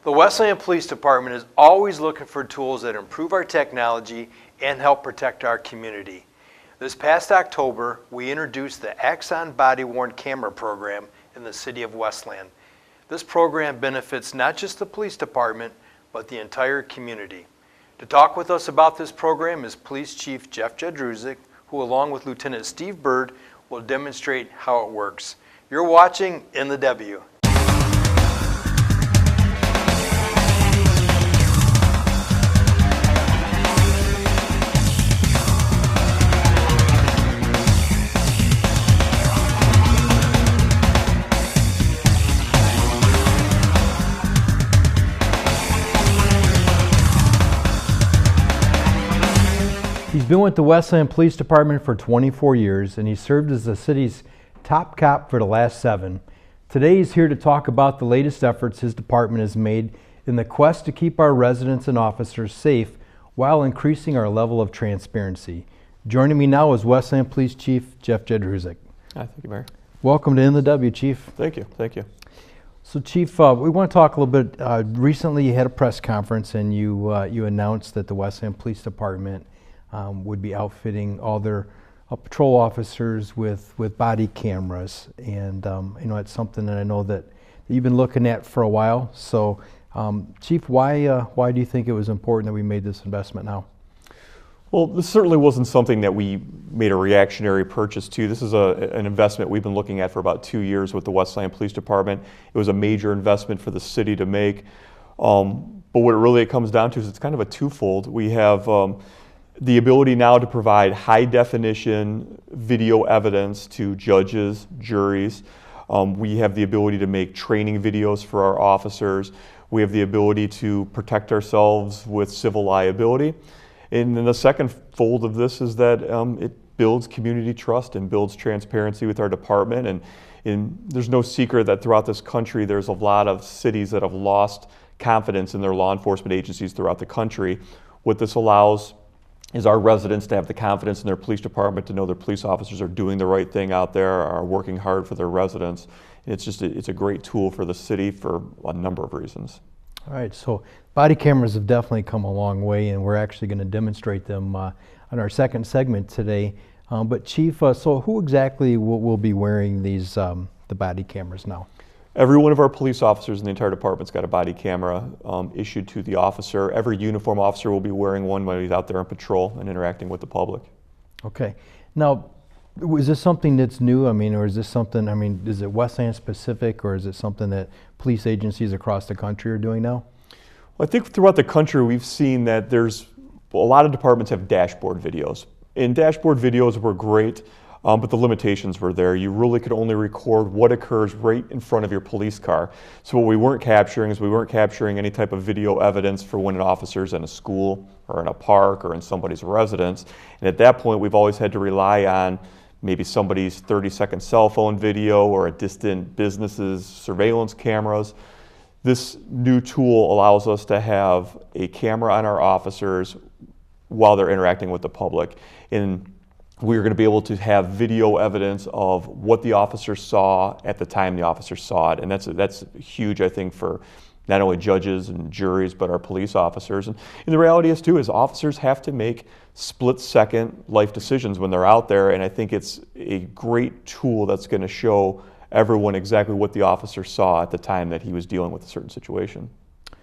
The Westland Police Department is always looking for tools that improve our technology and help protect our community. This past October, we introduced the Axon Body-Worn Camera Program in the city of Westland. This program benefits not just the police department, but the entire community. To talk with us about this program is Police Chief Jeff Jedrusik, who along with Lieutenant Steve Bird will demonstrate how it works. You're watching In the W. He's been with the Westland Police Department for 24 years, and he served as the city's top cop for the last 7. Today he's here to talk about the latest efforts his department has made in the quest to keep our residents and officers safe while increasing our level of transparency. Joining me now is Westland Police Chief Jeff Jedrusik. Hi, thank you, Mayor. Welcome to In the W, Chief. Thank you, thank you. So, Chief, we want to talk a little bit. Recently, you had a press conference, and you announced that the Westland Police Department would be outfitting all their patrol officers with body cameras, and it's something that I know that you've been looking at for a while. So, Chief, why do you think it was important that we made this investment now? Well, this certainly wasn't something that we made a reactionary purchase to. This is an investment we've been looking at for about 2 years with the Westland Police Department. It was a major investment for the city to make, but what it really comes down to is it's kind of a twofold. We have the ability now to provide high-definition video evidence to judges, juries. We have the ability to make training videos for our officers. We have the ability to protect ourselves with civil liability. And then the second fold of this is that it builds community trust and builds transparency with our department. And there's no secret that throughout this country, there's a lot of cities that have lost confidence in their law enforcement agencies throughout the country. What this allows is our residents to have the confidence in their police department, to know their police officers are doing the right thing out there, are working hard for their residents. And it's a great tool for the city for a number of reasons. All right, so body cameras have definitely come a long way, and we're actually going to demonstrate them on our second segment today. But Chief, so who exactly will be wearing these the body cameras now? Every one of our police officers in the entire department's got a body camera issued to the officer. Every uniform officer will be wearing one when he's out there on patrol and interacting with the public. Okay. Now, is this something that's new? Or is this something, is it Westland specific, or is it something that police agencies across the country are doing now? Well, I think throughout the country we've seen that there's a lot of departments have dashboard videos. And dashboard videos were great. But the limitations were there. You really could only record what occurs right in front of your police car. So what we weren't capturing is we weren't capturing any type of video evidence for when an officer's in a school or in a park or in somebody's residence. And at that point, we've always had to rely on maybe somebody's 30-second cell phone video or a distant business's surveillance cameras. This new tool allows us to have a camera on our officers while they're interacting with the public. And we're going to be able to have video evidence of what the officer saw at the time the officer saw it. And that's huge, I think, for not only judges and juries, but our police officers. And the reality is, too, is officers have to make split-second life decisions when they're out there. And I think it's a great tool that's going to show everyone exactly what the officer saw at the time that he was dealing with a certain situation.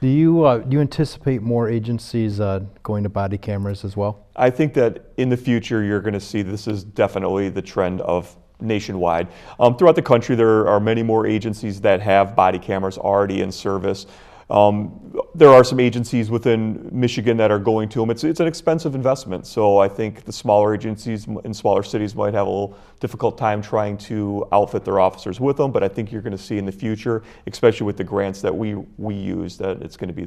Do you anticipate more agencies going to body cameras as well? I think that in the future you're going to see this is definitely the trend of nationwide. Throughout the country there are many more agencies that have body cameras already in service. There are some agencies within Michigan that are going to them. It's an expensive investment, so I think the smaller agencies in smaller cities might have a little difficult time trying to outfit their officers with them, but I think you're going to see in the future, especially with the grants that we use, that it's going to be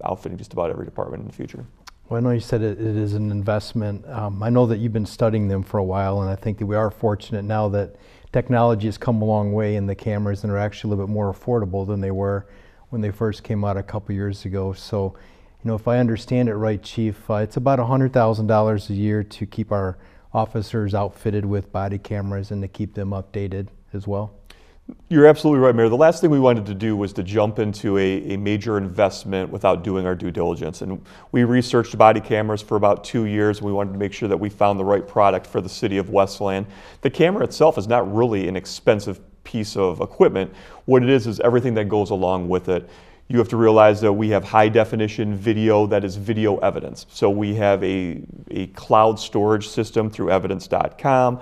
outfitting just about every department in the future. Well, I know you said it is an investment. I know that you've been studying them for a while, and I think that we are fortunate now that technology has come a long way in the cameras and are actually a little bit more affordable than they were when they first came out a couple years ago. So, if I understand it right, Chief, it's about $100,000 a year to keep our officers outfitted with body cameras and to keep them updated as well. You're absolutely right, Mayor. The last thing we wanted to do was to jump into a major investment without doing our due diligence. And we researched body cameras for about 2 years, and we wanted to make sure that we found the right product for the city of Westland. The camera itself is not really an expensive piece of equipment. What it is everything that goes along with it. You have to realize that we have high definition video that is video evidence. So we have a cloud storage system through evidence.com.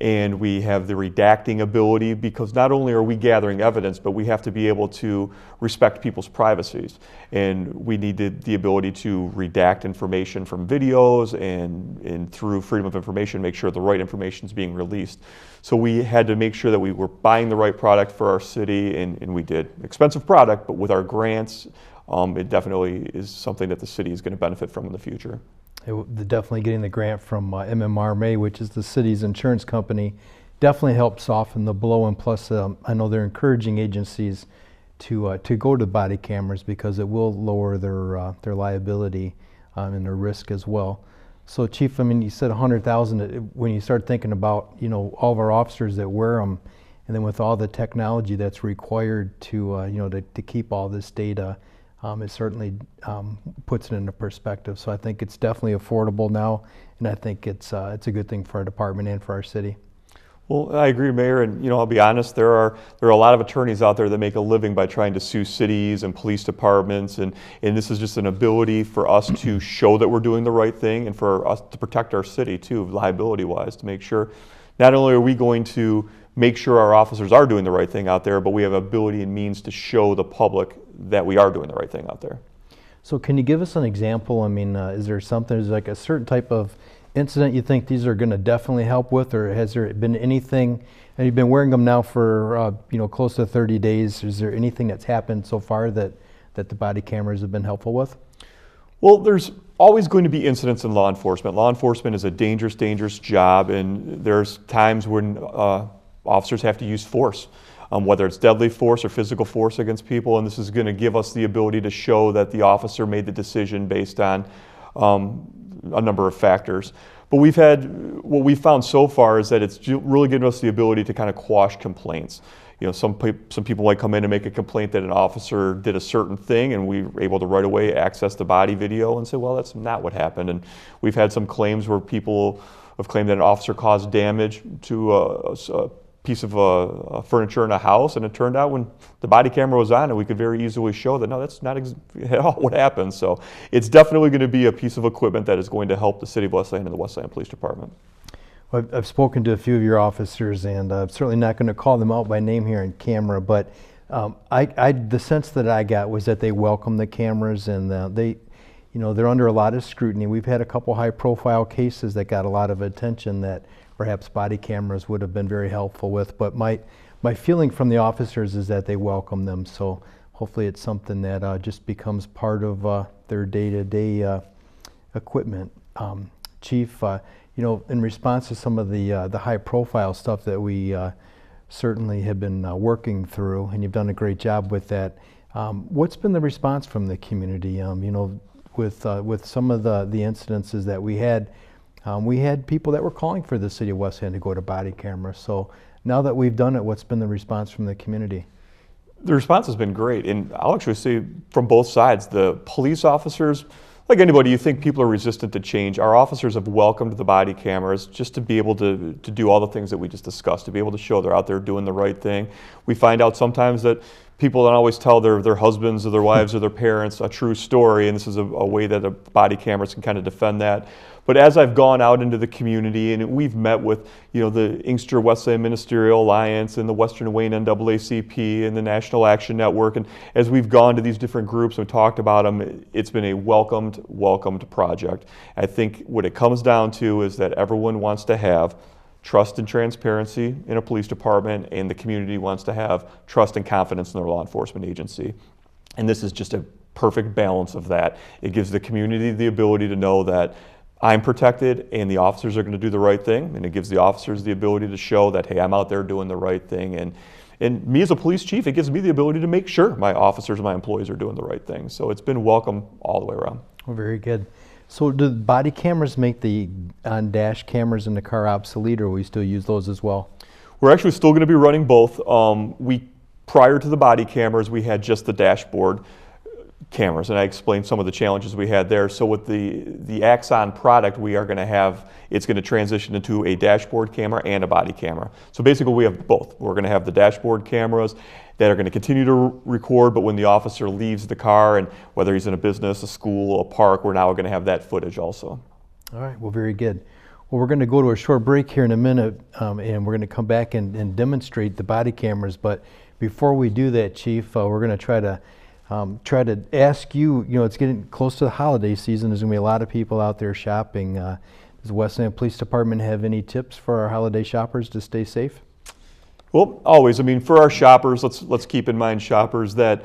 And we have the redacting ability, because not only are we gathering evidence, but we have to be able to respect people's privacies. And we needed the ability to redact information from videos and through freedom of information, make sure the right information is being released. So we had to make sure that we were buying the right product for our city, and we did. Expensive product, but with our grants, it definitely is something that the city is going to benefit from in the future. Definitely getting the grant from MMRMA, which is the city's insurance company, definitely helped soften the blow. And plus, I know they're encouraging agencies to go to body cameras because it will lower their liability and their risk as well. So, Chief, I mean, you said 100,000. When you start thinking about, you know, all of our officers that wear them, and then with all the technology that's required to you know, to keep all this data. It certainly puts it into perspective. So I think it's definitely affordable now, and I think it's a good thing for our department and for our city. Well, I agree, Mayor, and you know, I'll be honest, there are a lot of attorneys out there that make a living by trying to sue cities and police departments, and this is just an ability for us to show that we're doing the right thing, and for us to protect our city too, liability-wise, to make sure not only are we going to make sure our officers are doing the right thing out there, but we have ability and means to show the public that we are doing the right thing out there. So can you give us an example? I mean, is there something, is like a certain type of incident you think these are going to definitely help with, or has there been anything, and you've been wearing them now for you know, close to 30 days, is there anything that's happened so far that the body cameras have been helpful with? Well, there's always going to be incidents in law enforcement. Law enforcement is a dangerous, dangerous job, and there's times when officers have to use force, whether it's deadly force or physical force against people, and this is going to give us the ability to show that the officer made the decision based on a number of factors. But what we've found so far is that it's really given us the ability to kind of quash complaints. You know, some people might come in and make a complaint that an officer did a certain thing, and we were able to right away access the body video and say, well, that's not what happened. And we've had some claims where people have claimed that an officer caused damage to a piece of furniture in a house, and it turned out when the body camera was on, and we could very easily show that no, that's not at all what happened. So it's definitely going to be a piece of equipment that is going to help the city of Westland and the Westland Police Department. Well, I've spoken to a few of your officers, and I'm certainly not going to call them out by name here on camera, but the sense that I got was that they welcome the cameras, and you know, they're under a lot of scrutiny. We've had a couple high-profile cases that got a lot of attention that perhaps body cameras would have been very helpful with, but my feeling from the officers is that they welcome them. So hopefully it's something that just becomes part of their day-to-day equipment. Chief, you know, in response to some of the high-profile stuff that we certainly have been working through, and you've done a great job with that, what's been the response from the community? You know, with some of the incidences that we had people that were calling for the city of Westland to go to body cameras. So now that we've done it, what's been the response from the community? The response has been great, and I'll actually say from both sides. The police officers, like anybody, you think people are resistant to change. Our officers have welcomed the body cameras just to be able to do all the things that we just discussed, to be able to show they're out there doing the right thing. We find out sometimes that people don't always tell their husbands or their wives or their parents a true story, and this is a way that the body cameras can kind of defend that. But as I've gone out into the community, and we've met with, you know, the Inkster Westland Ministerial Alliance and the Western Wayne NAACP and the National Action Network, and as we've gone to these different groups and talked about them, it's been a welcomed project. I think what it comes down to is that everyone wants to have trust and transparency in a police department, and the community wants to have trust and confidence in their law enforcement agency. And this is just a perfect balance of that. It gives the community the ability to know that I'm protected and the officers are going to do the right thing, and it gives the officers the ability to show that, hey, I'm out there doing the right thing. And me as a police chief, it gives me the ability to make sure my officers and my employees are doing the right thing. So it's been welcome all the way around. Well, very good. So do body cameras make the on-dash cameras in the car obsolete, or will we still use those as well? We're actually still going to be running both. Prior to the body cameras, we had just the dashboard cameras, and I explained some of the challenges we had there. So with the Axon product, we are going to have, it's going to transition into a dashboard camera and a body camera. So basically we have both. We're going to have the dashboard cameras that are going to continue to record, but when the officer leaves the car, and whether he's in a business, a school, a park, we're now going to have that footage also. All right, well, very good. Well, we're going to go to a short break here in a minute, and we're going to come back and demonstrate the body cameras. But before we do that, Chief, we're going to try to ask you, it's getting close to the holiday season. There's going to be a lot of people out there shopping. Does the Westland Police Department have any tips for our holiday shoppers to stay safe? Well, always. I mean, for our shoppers, let's keep in mind, shoppers, that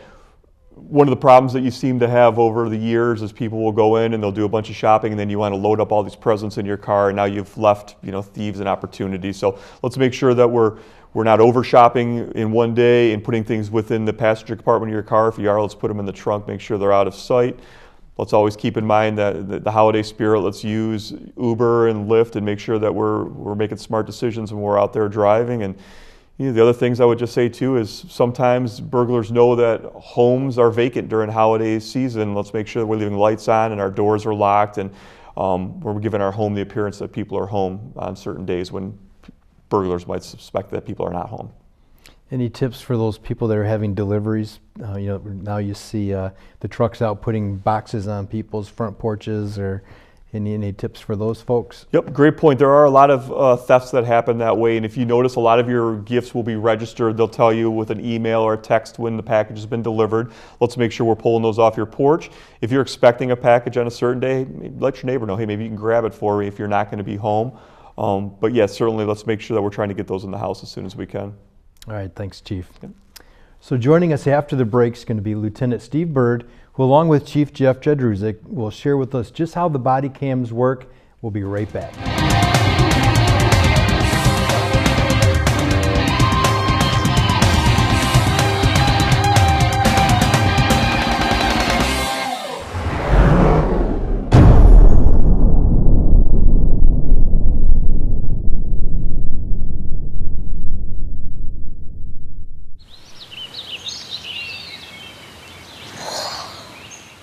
one of the problems that you seem to have over the years is people will go in and they'll do a bunch of shopping, and then you want to load up all these presents in your car, and now you've left, thieves an opportunity. So let's make sure that we're not over shopping in one day and putting things within the passenger compartment of your car. If you are, let's put them in the trunk, make sure they're out of sight. Let's always keep in mind that the holiday spirit, let's use Uber and Lyft and make sure that we're making smart decisions when we're out there driving. And the other things I would just say too is sometimes burglars know that homes are vacant during holiday season. Let's make sure that we're leaving lights on and our doors are locked, and we're giving our home the appearance that people are home on certain days when burglars might suspect that people are not home. Any tips for those people that are having deliveries? Now you see the trucks out putting boxes on people's front porches, or any tips for those folks? Yep, great point. There are a lot of thefts that happen that way, and if you notice, a lot of your gifts will be registered. They'll tell you with an email or a text when the package has been delivered. Let's make sure we're pulling those off your porch. If you're expecting a package on a certain day, let your neighbor know, hey, maybe you can grab it for me if you're not going to be home. But yes, certainly let's make sure that we're trying to get those in the house as soon as we can. All right, thanks, Chief. Okay. So joining us after the break is going to be Lieutenant Steve Bird, who along with Chief Jeff Jedrusik will share with us just how the body cams work. We'll be right back.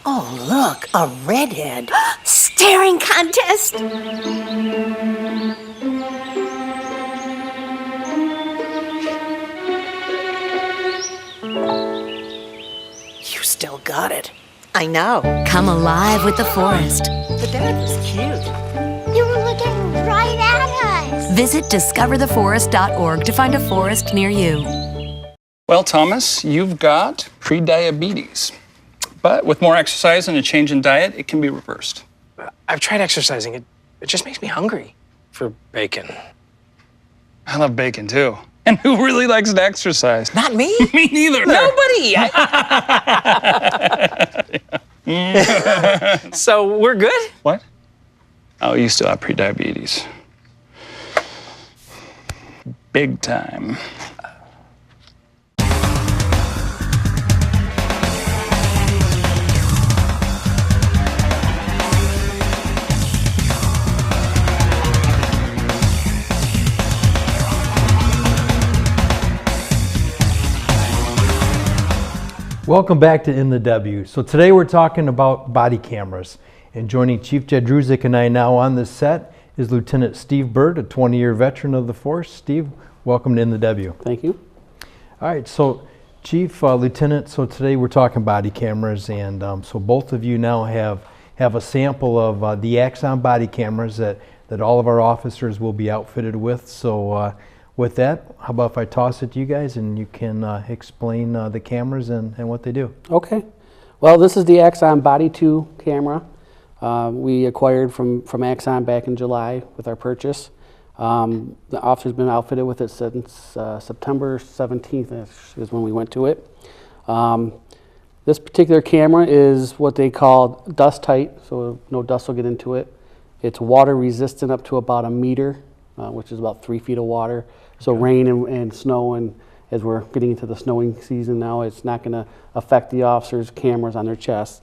Oh, look, a redhead. Staring contest. You still got it. I know. Come alive with the forest. The dad was cute. You were looking right at us. Visit discovertheforest.org to find a forest near you. Well, Thomas, you've got prediabetes. But with more exercise and a change in diet, it can be reversed. I've tried exercising. It just makes me hungry for bacon. I love bacon, too. And who really likes to exercise? Not me. Me neither. Nobody. So we're good? What? Oh, you still have prediabetes. Big time. Welcome back to In the W. So today we're talking about body cameras. And joining Chief Jedrusik and I now on the set is Lieutenant Steve Bird, a 20-year veteran of the force. Steve, welcome to In the W. Thank you. All right, so Chief, Lieutenant, so today we're talking body cameras, and so both of you now have a sample of the Axon body cameras that all of our officers will be outfitted with. So with that, how about if I toss it to you guys and you can explain the cameras and what they do? Okay. Well, this is the Axon Body 2 camera. We acquired from Axon back in July with our purchase. The officer's been outfitted with it since September 17th is when we went to it. This particular camera is what they call dust tight, so no dust will get into it. It's water resistant up to about 1 meter, which is about 3 feet of water. So rain and snow, and as we're getting into the snowing season now, it's not going to affect the officers' cameras on their chest.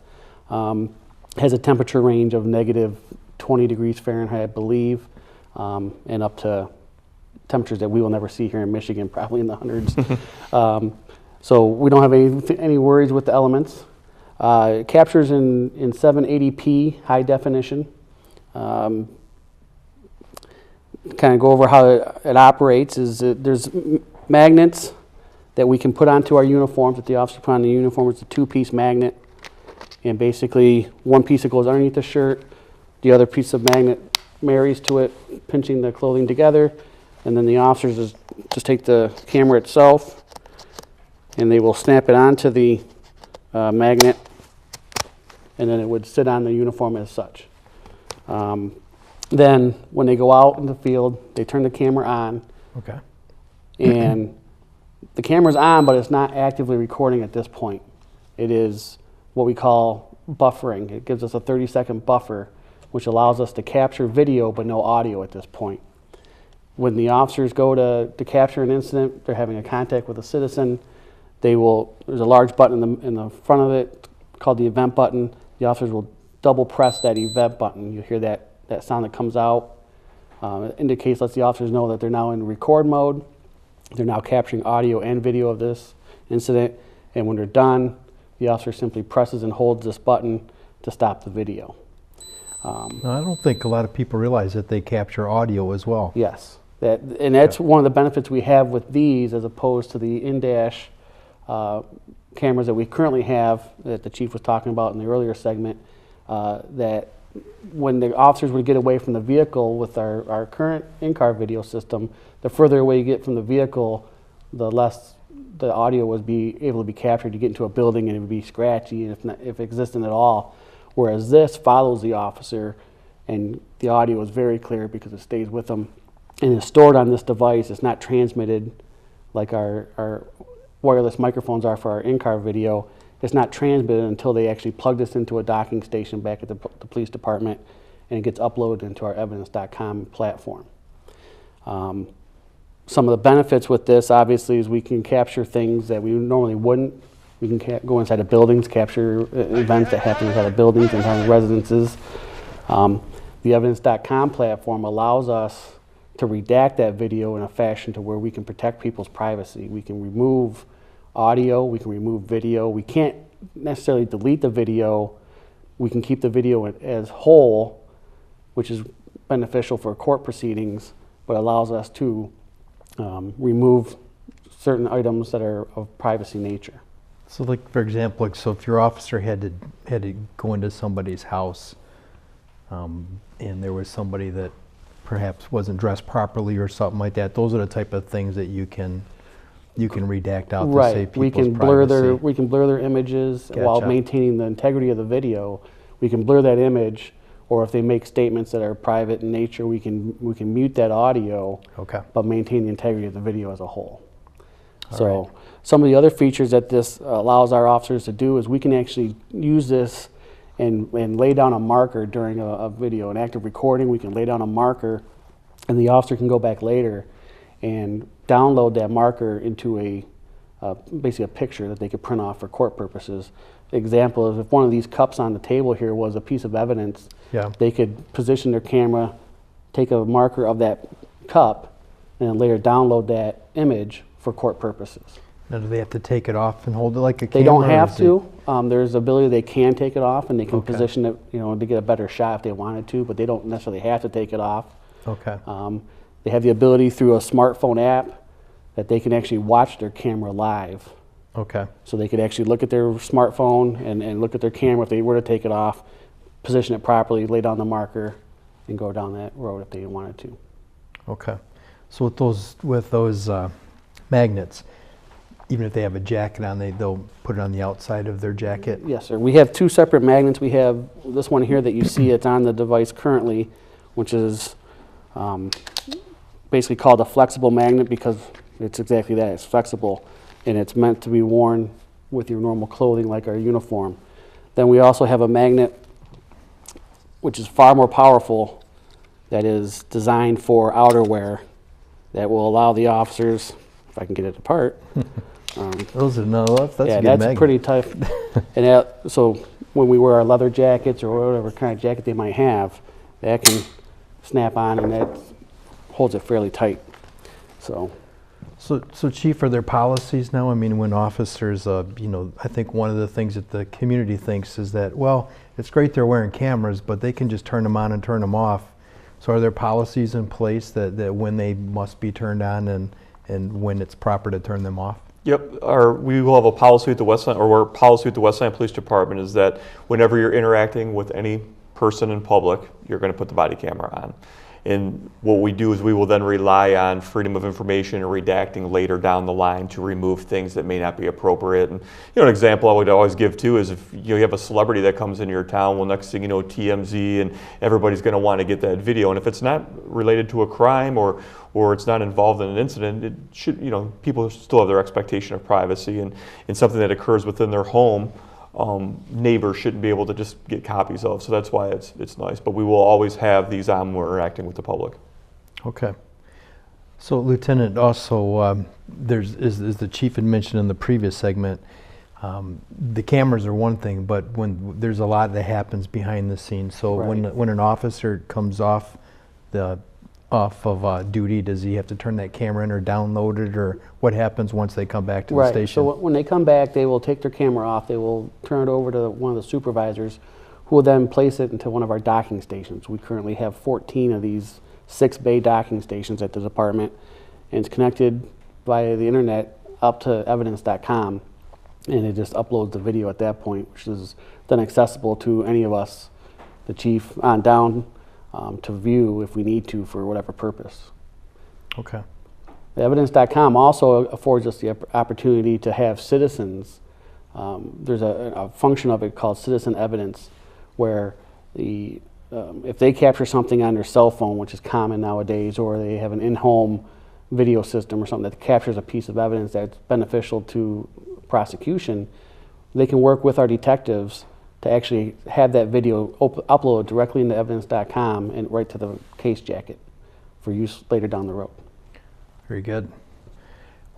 Has a temperature range of -20 degrees Fahrenheit, I believe, and up to temperatures that we will never see here in Michigan, probably in the hundreds. So we don't have any worries with the elements. It captures in 780p high definition. Kind of go over how it operates is there's magnets that we can put onto our uniforms. That the officer put on the uniform, it's a 2-piece magnet, and basically one piece that goes underneath the shirt, the other piece of magnet marries to it, pinching the clothing together, and then the officers just take the camera itself and they will snap it onto the magnet, and then it would sit on the uniform as such. Then when they go out in the field, they turn the camera on. Okay. And the camera's on, but it's not actively recording at this point. It is what we call buffering. It gives us a 30-second buffer, which allows us to capture video but no audio at this point. When the officers go to capture an incident, they're having a contact with a citizen, there's a large button in the front of it called the event button. The officers will double press that event button. You hear that sound that comes out. It indicates, lets the officers know that they're now in record mode. They're now capturing audio and video of this incident. And when they're done, the officer simply presses and holds this button to stop the video. I don't think a lot of people realize that they capture audio as well. Yes. That's one of the benefits we have with these as opposed to the in-dash cameras that we currently have that the chief was talking about in the earlier segment, that when the officers would get away from the vehicle with our current in-car video system, the further away you get from the vehicle, the less the audio would be able to be captured. You get into a building and it would be scratchy, and if existent at all. Whereas this follows the officer, and the audio is very clear because it stays with them and is stored on this device. It's not transmitted like our wireless microphones are for our in-car video. It's not transmitted until they actually plug this into a docking station back at the police department, and it gets uploaded into our evidence.com platform. Some of the benefits with this, obviously, is we can capture things that we normally wouldn't. We can go inside of buildings, capture events that happen inside of buildings, inside of residences. The evidence.com platform allows us to redact that video in a fashion to where we can protect people's privacy. We can remove audio, we can remove video. We can't necessarily delete the video. We can keep the video as whole, which is beneficial for court proceedings, but allows us to remove certain items that are of privacy nature. So, like, for example, so if your officer had to go into somebody's house, and there was somebody that perhaps wasn't dressed properly or something like that, those are the type of things that you can redact out to save people's privacy. We can blur their images while maintaining the integrity of the video. We can blur that image, or if they make statements that are private in nature, we can mute that audio, but maintain the integrity of the video as a whole. So some of the other features that this allows our officers to do is we can actually use this and lay down a marker during a video, an active recording. We can lay down a marker, and the officer can go back later and download that marker into basically a picture that they could print off for court purposes. Example is if one of these cups on the table here was a piece of evidence, they could position their camera, take a marker of that cup, and then later download that image for court purposes. Now, do they have to take it off and hold it like a camera? They don't have to. There's the ability they can take it off, and they can position it, to get a better shot if they wanted to, but they don't necessarily have to take it off. They have the ability through a smartphone app that they can actually watch their camera live. So they could actually look at their smartphone and look at their camera if they were to take it off, position it properly, lay down the marker, and go down that road if they wanted to. So with those magnets, even if they have a jacket on, they'll put it on the outside of their jacket? Yes, sir. We have two separate magnets. We have this one here that you see, it's on the device currently, which is basically called a flexible magnet because it's exactly that. It's flexible, and it's meant to be worn with your normal clothing like our uniform. Then we also have a magnet which is far more powerful that is designed for outerwear that will allow the officers, if I can get it apart. That's a good that's magnet. pretty tough. And so when we wear our leather jackets or whatever kind of jacket they might have, that can snap on and that holds it fairly tight. So Chief, are there policies now? I mean, when officers, I think one of the things that the community thinks is that, well, it's great they're wearing cameras, but they can just turn them on and turn them off. So are there policies in place that when they must be turned on and when it's proper to turn them off? Yep, we will have a policy at the Westland, or our policy at the Westland Police Department is that whenever you're interacting with any person in public, you're going to put the body camera on. And what we do is we will then rely on freedom of information and redacting later down the line to remove things that may not be appropriate. And an example I would always give too is if you have a celebrity that comes into your town, well, next thing you know, TMZ, and everybody's going to want to get that video. And if it's not related to a crime or it's not involved in an incident, it should, people still have their expectation of privacy, and something that occurs within their home, neighbors shouldn't be able to just get copies of. So that's why it's nice. But we will always have these on when we're interacting with the public. Okay. So Lieutenant, also, as the Chief had mentioned in the previous segment, the cameras are one thing, but when there's a lot that happens behind the scenes. So when an officer comes off of duty, does he have to turn that camera in or download it, or what happens once they come back to the station? So when they come back, they will take their camera off, they will turn it over to one of the supervisors, who will then place it into one of our docking stations. We currently have 14 of these 6-bay docking stations at the department, and it's connected via the internet up to evidence.com, and it just uploads the video at that point, which is then accessible to any of us, the chief on down, to view if we need to for whatever purpose. Okay. The evidence.com also affords us the opportunity to have citizens. There's a function of it called citizen evidence, where if they capture something on their cell phone, which is common nowadays, or they have an in-home video system or something that captures a piece of evidence that's beneficial to prosecution, they can work with our detectives to actually have that video upload directly into evidence.com and right to the case jacket for use later down the road. Very good.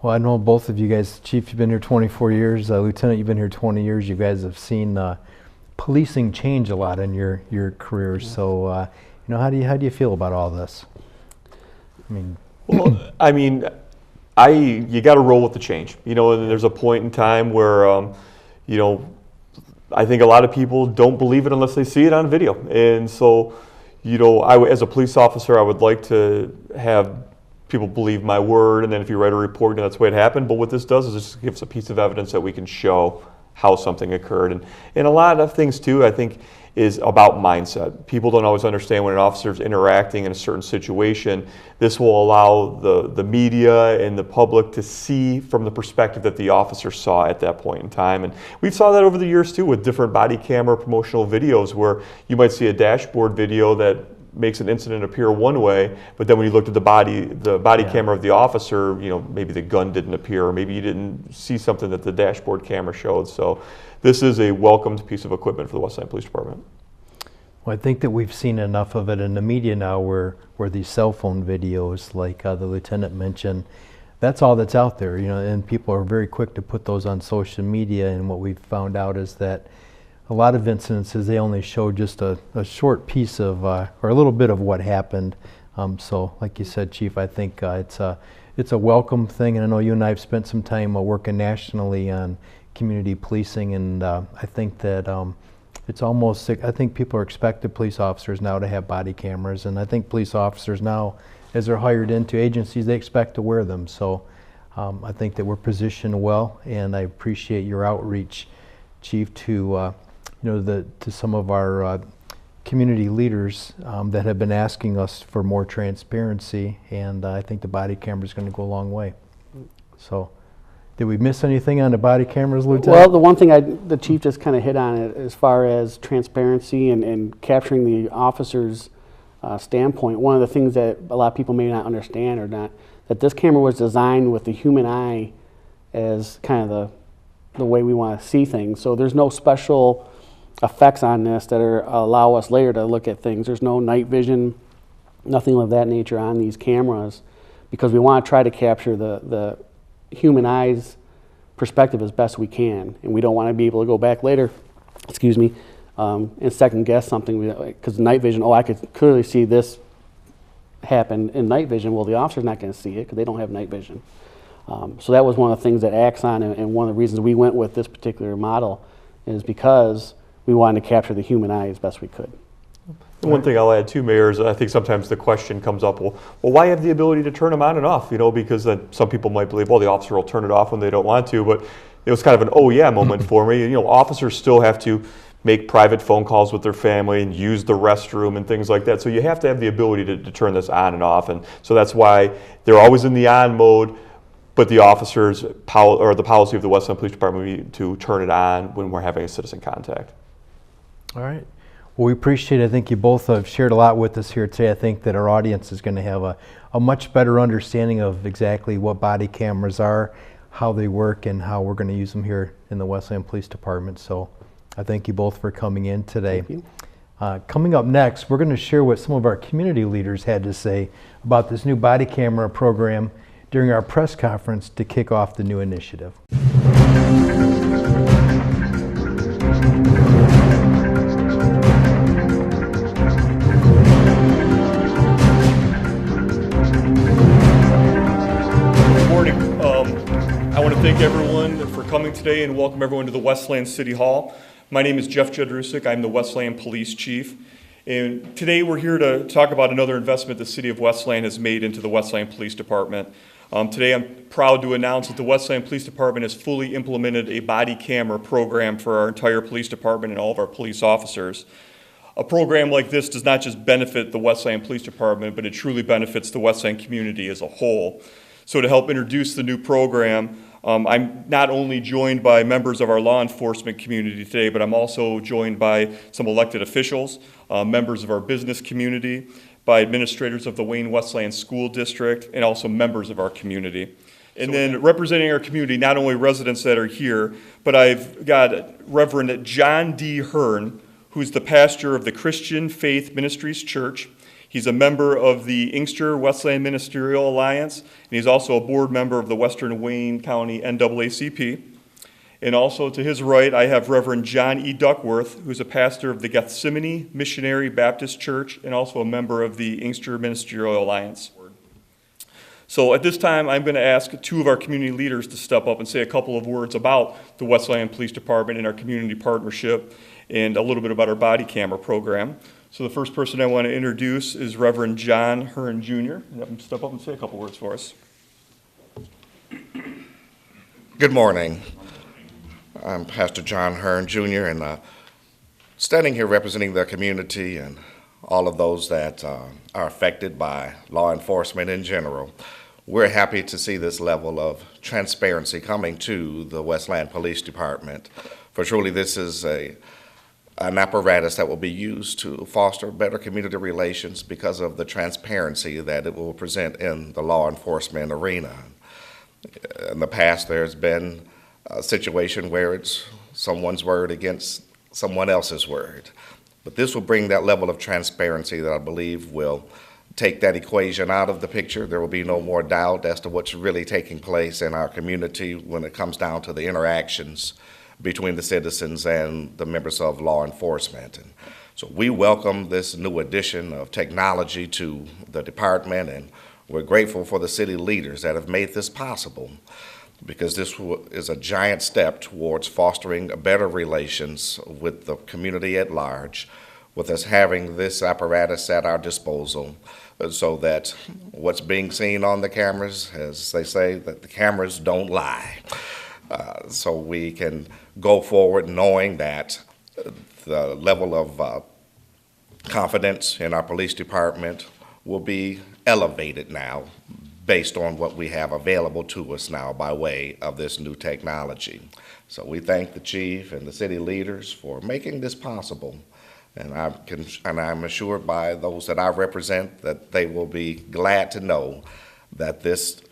Well, I know both of you guys, Chief, you've been here 24 years, Lieutenant, you've been here 20 years. You guys have seen policing change a lot in your careers. Yeah. So, how do you feel about all this? You got to roll with the change. And there's a point in time where, I think a lot of people don't believe it unless they see it on video. And so, as a police officer, I would like to have people believe my word, and then if you write a report, that's the way it happened. But what this does is it just gives a piece of evidence that we can show how something occurred. And a lot of things, too, I think, is about mindset. People don't always understand when an officer is interacting in a certain situation. This will allow the media and the public to see from the perspective that the officer saw at that point in time. And we saw that over the years too with different body camera promotional videos, where you might see a dashboard video that makes an incident appear one way, but then when you looked at the body camera of the officer, maybe the gun didn't appear, or maybe you didn't see something that the dashboard camera showed. So this is a welcomed piece of equipment for the Westland Police Department. Well, I think that we've seen enough of it in the media now where these cell phone videos, like the lieutenant mentioned, that's all that's out there, and people are very quick to put those on social media. And what we've found out is that a lot of incidences, they only show just a short piece of, or a little bit of what happened. So like you said, Chief, I think it's a welcome thing. And I know you and I have spent some time working nationally on community policing, and I think that it's almost, I think people expect police officers now to have body cameras, and I think police officers now, as they're hired into agencies, they expect to wear them. So I think that we're positioned well, and I appreciate your outreach, Chief, to to some of our community leaders that have been asking us for more transparency, and I think the body camera is going to go a long way. So, did we miss anything on the body cameras, Lieutenant? Well, the one thing the Chief just kind of hit on it as far as transparency and capturing the officer's standpoint. One of the things that a lot of people may not understand, or not, that this camera was designed with the human eye as kind of the way we want to see things. So there's no special effects on this that allow us later to look at things. There's no night vision, nothing of that nature on these cameras, because we want to try to capture the human eye's perspective as best we can, and we don't want to be able to go back later, and second guess something, because night vision, I could clearly see this happen in night vision, well, the officer's not going to see it because they don't have night vision. So that was one of the things that Axon, and one of the reasons we went with this particular model is because we wanted to capture the human eye as best we could. One thing I'll add too, Mayor, is I think sometimes the question comes up, well, why have the ability to turn them on and off? You know, because then some people might believe, well, the officer will turn it off when they don't want to, but it was kind of an oh yeah moment for me. You know, officers still have to make private phone calls with their family and use the restroom and things like that. So you have to have the ability to turn this on and off, and so that's why they're always in the on mode. But the officers, or the policy of the Westland Police Department would be to turn it on when we're having a citizen contact. All right. Well, we appreciate it. I think you both have shared a lot with us here today. I think that our audience is going to have a much better understanding of exactly what body cameras are, how they work, and how we're going to use them here in the Westland Police Department. So I thank you both for coming in today. Thank you. Coming up next, we're going to share what some of our community leaders had to say about this new body camera program during our press conference to kick off the new initiative. I want to thank everyone for coming today and welcome everyone to the Westland City Hall. My name is Jeff Jedrusik. I'm the Westland Police Chief. And today we're here to talk about another investment the City of Westland has made into the Westland Police Department. Today I'm proud to announce that the Westland Police Department has fully implemented a body camera program for our entire police department and all of our police officers. A program like this does not just benefit the Westland Police Department, but it truly benefits the Westland community as a whole. So to help introduce the new program, I'm not only joined by members of our law enforcement community today, but I'm also joined by some elected officials, members of our business community, by administrators of the Wayne Westland School District, and also members of our community. And then representing our community, not only residents that are here, but I've got Reverend John D. Hearn, who's the pastor of the Christian Faith Ministries Church. He's a member of the Inkster Westland Ministerial Alliance, and he's also a board member of the Western Wayne County NAACP. And also to his right, I have Reverend John E. Duckworth, who's a pastor of the Gethsemane Missionary Baptist Church and also a member of the Inkster Ministerial Alliance. So at this time, I'm going to ask two of our community leaders to step up and say a couple of words about the Westland Police Department and our community partnership and a little bit about our body camera program. So the first person I want to introduce is Reverend John Hearn Jr. Have him step up and say a couple words for us. Good morning. I'm Pastor John Hearn Jr. and standing here representing the community and all of those that are affected by law enforcement in general. We're happy to see this level of transparency coming to the Westland Police Department. For truly this is an apparatus that will be used to foster better community relations because of the transparency that it will present in the law enforcement arena. In the past, there's been a situation where it's someone's word against someone else's word. But this will bring that level of transparency that I believe will take that equation out of the picture. There will be no more doubt as to what's really taking place in our community when it comes down to the interactions between the citizens and the members of law enforcement. And so we welcome this new addition of technology to the department, and we're grateful for the city leaders that have made this possible, because this is a giant step towards fostering better relations with the community at large, with us having this apparatus at our disposal, so that what's being seen on the cameras, as they say, that the cameras don't lie. So we can go forward knowing that the level of confidence in our police department will be elevated now based on what we have available to us now by way of this new technology. So we thank the chief and the city leaders for making this possible. And I'm assured by those that I represent that they will be glad to know that this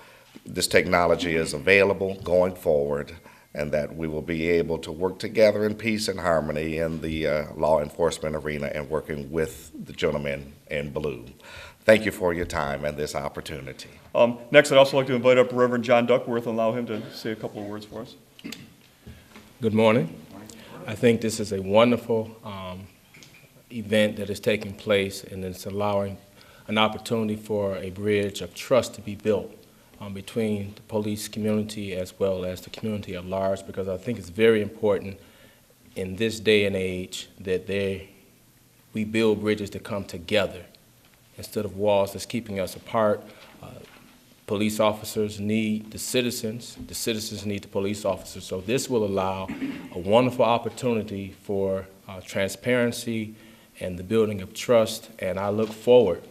technology is available going forward, and that we will be able to work together in peace and harmony in the law enforcement arena and working with the gentleman in blue. Thank you for your time and this opportunity. Next, I'd also like to invite up Reverend John Duckworth and allow him to say a couple of words for us. Good morning. I think this is a wonderful event that is taking place, and it's allowing an opportunity for a bridge of trust to be built between the police community as well as the community at large, because I think it's very important in this day and age that we build bridges that come together instead of walls that's keeping us apart. Police officers need the citizens need the police officers. So this will allow a wonderful opportunity for transparency and the building of trust, and I look forward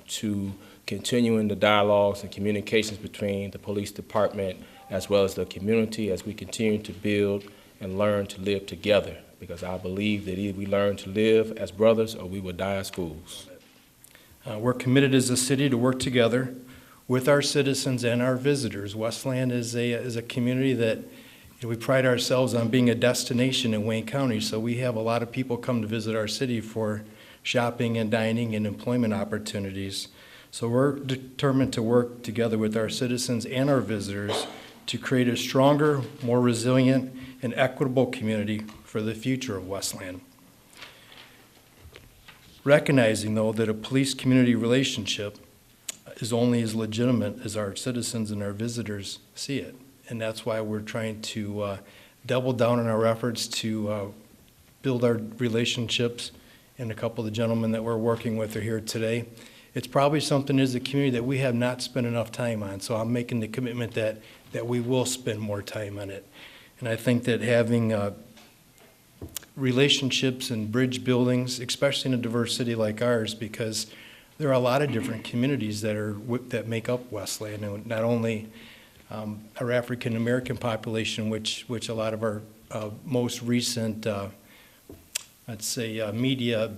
to continuing the dialogues and communications between the police department as well as the community as we continue to build and learn to live together, because I believe that either we learn to live as brothers or we will die as fools. We're committed as a city to work together with our citizens and our visitors. Westland is a community that we pride ourselves on being a destination in Wayne County, so we have a lot of people come to visit our city for shopping and dining and employment opportunities. So we're determined to work together with our citizens and our visitors to create a stronger, more resilient, and equitable community for the future of Westland. Recognizing, though, that a police-community relationship is only as legitimate as our citizens and our visitors see it. And that's why we're trying to double down on our efforts to build our relationships. And a couple of the gentlemen that we're working with are here today. It's probably something as a community that we have not spent enough time on. So I'm making the commitment that we will spend more time on it. And I think that having relationships and bridge buildings, especially in a diverse city like ours, because there are a lot of different communities that make up Westland, and not only our African American population, which a lot of our most recent, I'd say, media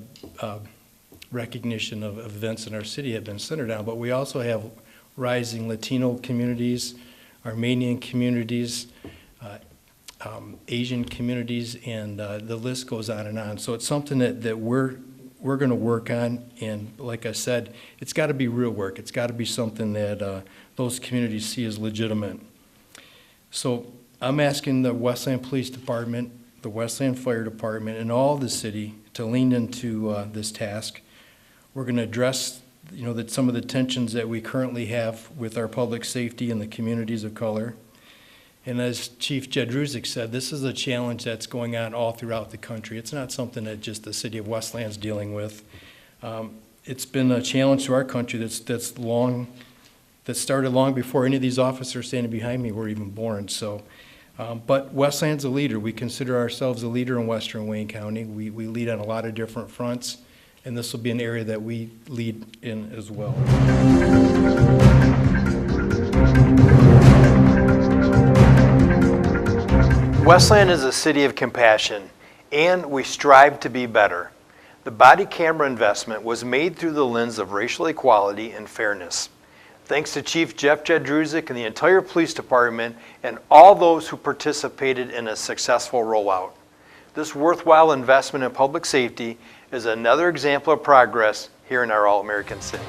recognition of events in our city have been centered on, but we also have rising Latino communities, Armenian communities, Asian communities, and the list goes on and on. So it's something that we're going to work on, and like I said, it's got to be real work. It's got to be something that those communities see as legitimate. So I'm asking the Westland Police Department, the Westland Fire Department, and all the city to lean into this task. We're going to address, that some of the tensions that we currently have with our public safety in the communities of color. And as Chief Jedrusik said, this is a challenge that's going on all throughout the country. It's not something that just the city of Westland's dealing with. It's been a challenge to our country that started long before any of these officers standing behind me were even born. So, but Westland's a leader. We consider ourselves a leader in Western Wayne County. We lead on a lot of different fronts, and this will be an area that we lead in as well. Westland is a city of compassion, and we strive to be better. The body camera investment was made through the lens of racial equality and fairness. Thanks to Chief Jeff Jedrusik and the entire police department and all those who participated in a successful rollout. This worthwhile investment in public safety is another example of progress here in our All-American city.